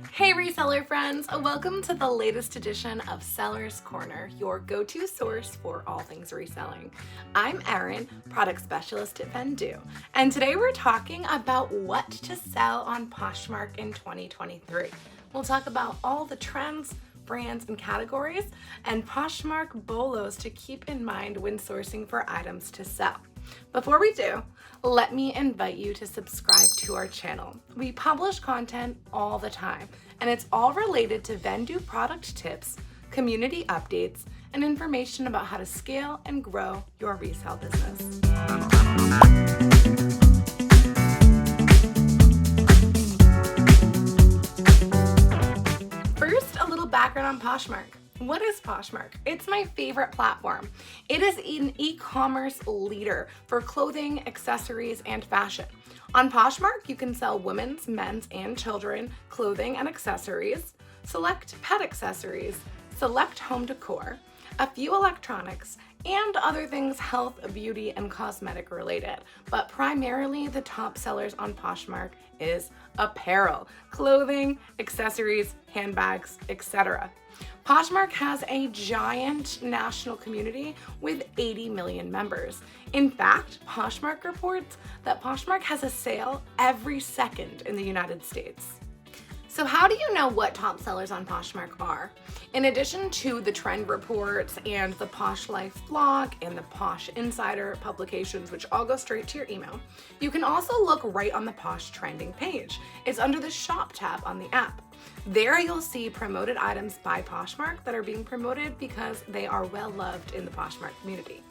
Hey reseller friends, welcome to the latest edition of Seller's Corner, your go-to source for all things reselling. I'm Erynn, product specialist at Vendoo, and today we're talking about what to sell on Poshmark in 2023. We'll talk about all the trends, brands, and categories, and Poshmark BOLOs to keep in mind when sourcing for items to sell. Before we do, let me invite you to subscribe to our channel. We publish content all the time, and it's all related to Vendoo product tips, community updates, and information about how to scale and grow your resale business. First, a little background on Poshmark. What is Poshmark? It's my favorite platform. It is an e-commerce leader for clothing, accessories, and fashion. On Poshmark, you can sell women's, men's, and children clothing and accessories, select pet accessories, select home decor, a few electronics, and other things health, beauty, and cosmetic related. But primarily the top sellers on Poshmark is apparel, clothing, accessories, handbags, etc. Poshmark has a giant national community with 80 million members. In fact, Poshmark reports that Poshmark has a sale every second in the United States. So how do you know what top sellers on Poshmark are? In addition to the trend reports and the Posh Life blog and the Posh Insider publications, which all go straight to your email, you can also look right on the Posh trending page. It's under the shop tab on the app. There you'll see promoted items by Poshmark that are being promoted because they are well loved in the Poshmark community.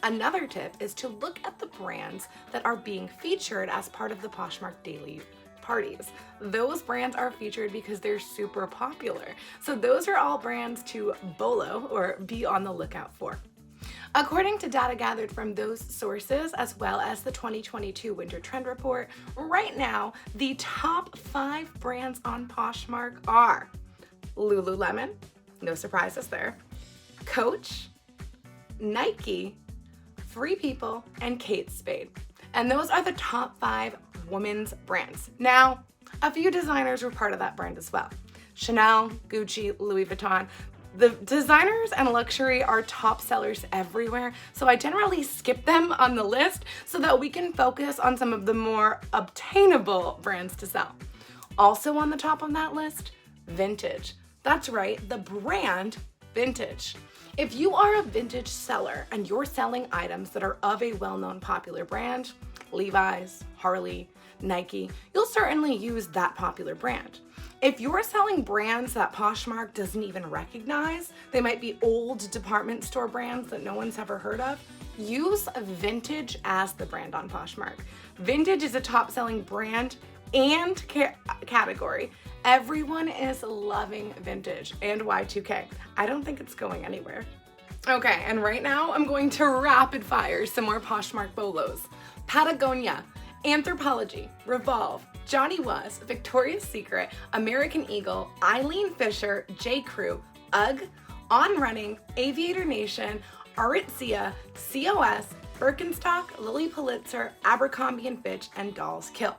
Another tip is to look at the brands that are being featured as part of the Poshmark daily parties. Those brands are featured because they're super popular. So those are all brands to BOLO or be on the lookout for. According to data gathered from those sources, as well as the 2022 Winter Trend Report, right now, the top 5 brands on Poshmark are Lululemon, no surprises there, Coach, Nike, Free People, and Kate Spade. And those are the top 5 women's brands. Now, a few designers were part of that brand as well. Chanel, Gucci, Louis Vuitton. The designers and luxury are top sellers everywhere, so I generally skip them on the list so that we can focus on some of the more obtainable brands to sell. Also on the top of that list, vintage. That's right, the brand vintage. If you are a vintage seller and you're selling items that are of a well-known popular brand, Levi's, Harley, Nike, you'll certainly use that popular brand. If you're selling brands that Poshmark doesn't even recognize, they might be old department store brands that no one's ever heard of, use vintage as the brand on Poshmark. Vintage is a top selling brand and category. Everyone is loving vintage and Y2K. I don't think it's going anywhere. Okay, and right now I'm going to rapid fire some more Poshmark BOLOs. Patagonia, Anthropologie, Revolve, Johnny Was, Victoria's Secret, American Eagle, Eileen Fisher, J. Crew, UGG, On Running, Aviator Nation, Aritzia, COS, Birkenstock, Lilly Pulitzer, Abercrombie & Fitch, and Dolls Kill.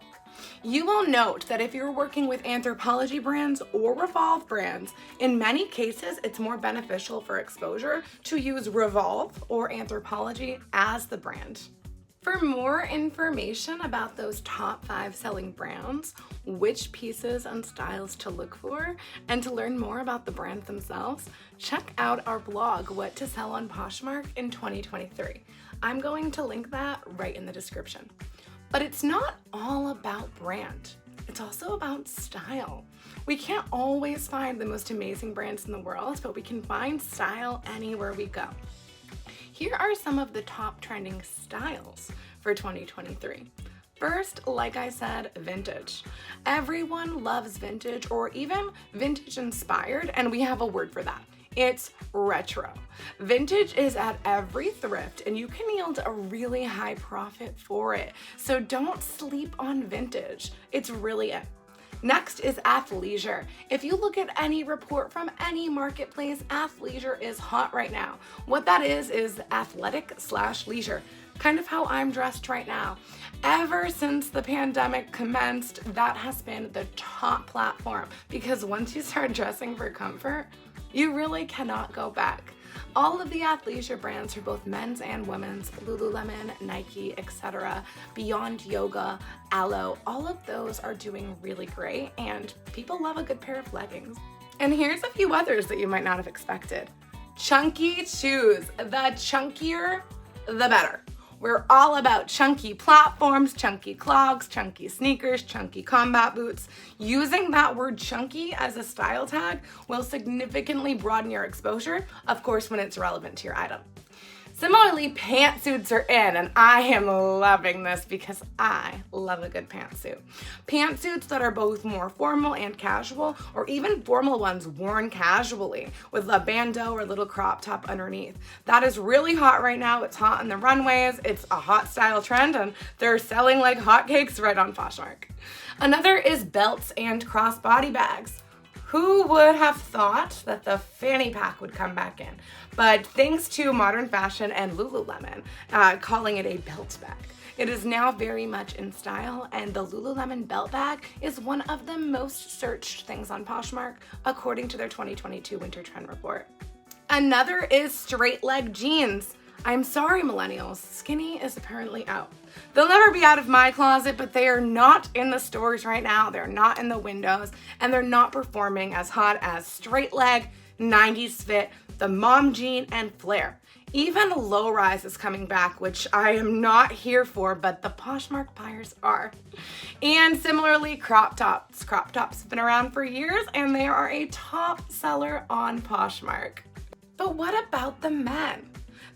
You will note that if you're working with Anthropologie brands or Revolve brands, in many cases it's more beneficial for exposure to use Revolve or Anthropologie as the brand. For more information about those top 5 selling brands, which pieces and styles to look for, and to learn more about the brands themselves, check out our blog, What to Sell on Poshmark in 2023. I'm going to link that right in the description. But it's not all about brand. It's also about style. We can't always find the most amazing brands in the world, but we can find style anywhere we go. Here are some of the top trending styles for 2023. First, like I said, vintage. Everyone loves vintage or even vintage inspired, and we have a word for that. It's retro. Vintage is at every thrift and you can yield a really high profit for it. So don't sleep on vintage. It's really it. Next is athleisure. If you look at any report from any marketplace, athleisure is hot right now. What that is athletic/leisure. kind of how I'm dressed right now. Ever since the pandemic commenced, that has been the top platform, because once you start dressing for comfort, you really cannot go back. All of the athleisure brands for both men's and women's, Lululemon, Nike, etc., Beyond Yoga, Alo, all of those are doing really great, and people love a good pair of leggings. And here's a few others that you might not have expected. Chunky shoes. The chunkier, the better. We're all about chunky platforms, chunky clogs, chunky sneakers, chunky combat boots. Using that word chunky as a style tag will significantly broaden your exposure, of course, when it's relevant to your item. Similarly, pantsuits are in, and I am loving this because I love a good pantsuit. Pantsuits that are both more formal and casual, or even formal ones worn casually with a bandeau or little crop top underneath. That is really hot right now. It's hot on the runways. It's a hot style trend, and they're selling like hotcakes right on Poshmark. Another is belts and crossbody bags. Who would have thought that the fanny pack would come back in? But thanks to modern fashion and Lululemon calling it a belt bag, it is now very much in style, and the Lululemon belt bag is one of the most searched things on Poshmark, according to their 2022 winter trend report. Another is straight leg jeans. I'm sorry, millennials, skinny is apparently out. They'll never be out of my closet, but they are not in the stores right now. They're not in the windows, and they're not performing as hot as straight leg, 90s fit, the mom jean, and flare. Even low rise is coming back, which I am not here for, but the Poshmark buyers are. And similarly, crop tops. Crop tops have been around for years, and they are a top seller on Poshmark. But what about the men?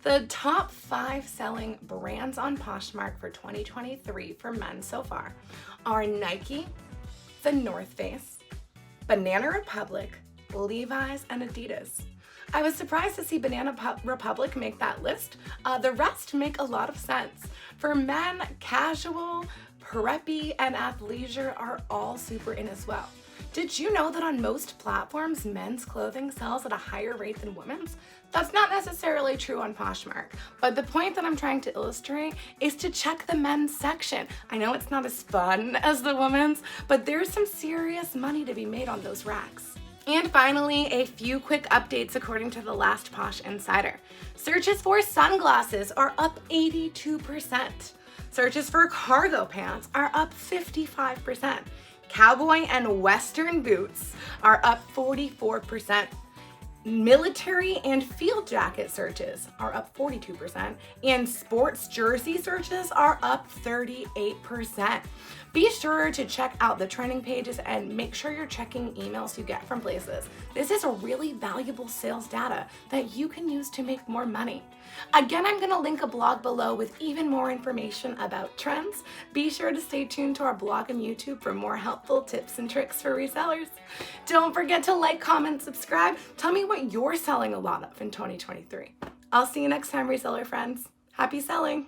The top 5 selling brands on Poshmark for 2023 for men so far are Nike, The North Face, Banana Republic, Levi's, and Adidas. I was surprised to see Banana Republic make that list. The rest make a lot of sense. For men, casual, preppy, and athleisure are all super in as well. Did you know that on most platforms, men's clothing sells at a higher rate than women's? That's not necessarily true on Poshmark, but the point that I'm trying to illustrate is to check the men's section. I know it's not as fun as the women's, but there's some serious money to be made on those racks. And finally, a few quick updates according to the last Posh Insider. Searches for sunglasses are up 82%. Searches for cargo pants are up 55%. Cowboy and Western boots are up 44%. Military and field jacket searches are up 42%, and sports jersey searches are up 38%. Be sure to check out the trending pages and make sure you're checking emails you get from places. This is a really valuable sales data that you can use to make more money. Again, I'm going to link a blog below with even more information about trends. Be sure to stay tuned to our blog and YouTube for more helpful tips and tricks for resellers. Don't forget to like, comment, subscribe. Tell me what you're selling a lot of in 2023. I'll see you next time, reseller friends. Happy selling!